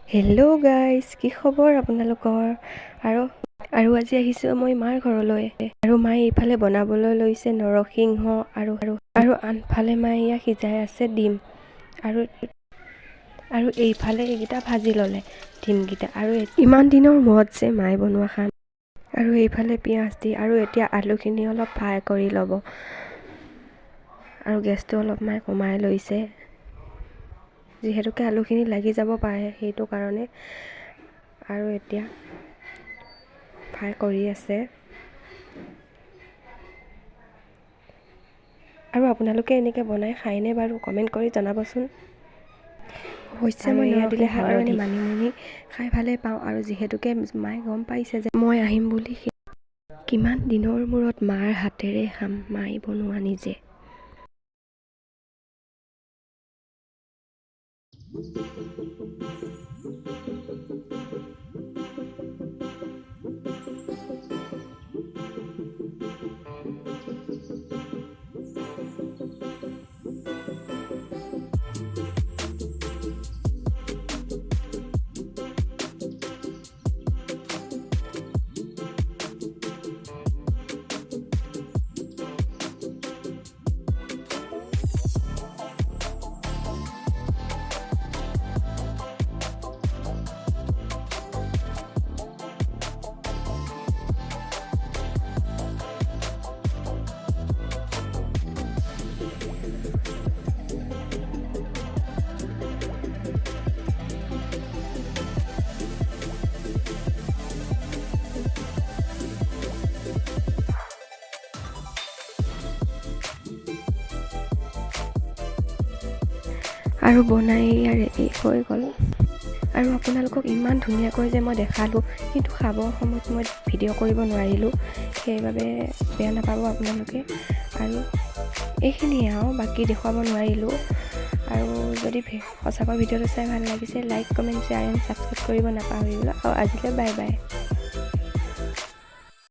Hello' guys, কি খবৰ আপোনালোকৰ? আৰু আজি আহিছোঁ মই মাৰ ঘৰলৈ। আৰু মায়ে এইফালে বনাবলৈ লৈছে নৰসিংহ আৰু আনফালে মায়ে ইয়াক সিজাই আছে ডিম। আৰু এইফালে এইকেইটা ভাজি ল'লে ডিমকেইটা। আৰু ইমান দিনৰ মূৰত যে মায়ে বনোৱা খাম। আৰু এইফালে পিঁয়াজ দি আৰু এতিয়া আলুখিনি অলপ ফ্ৰাই কৰি ল'ব। আৰু গেছটো অলপ মায়ে কমাই লৈছে, যিহেতুকে আলুখিনি লাগি যাব পাৰে সেইটো কাৰণে। আৰু এতিয়া ফ্ৰাই কৰি আছে। আৰু আপোনালোকে এনেকৈ বনাই খায়নে বাৰু? কমেণ্ট কৰি জনাবচোন। অৱশ্যে মই এয়া দিলেহে আৰু মানিমুনি খাই ভালেই পাওঁ। আৰু যিহেতুকে মায়ে গম পাইছে যে মই আহিম বুলি, কিমান দিনৰ মূৰত মাৰ হাতেৰে খাম, মায়ে বনোৱা নিজে। আৰু বনাই ৰেডি হৈ গ'ল। আৰু আপোনালোকক ইমান ধুনীয়াকৈ যে মই দেখালোঁ, কিন্তু খাবৰ সময়ত মই ভিডিঅ' কৰিব নোৱাৰিলোঁ, সেইবাবে বেয়া নাপাব আপোনালোকে। আৰু এইখিনিয়ে আৰু বাকী দেখুৱাব নোৱাৰিলোঁ। আৰু যদি সঁচাকৈ ভিডিঅ'টো চাই ভাল লাগিছে, like, comment, share and subscribe কৰিব নাপাহৰিব। আৰু আজিলৈ বাই বাই।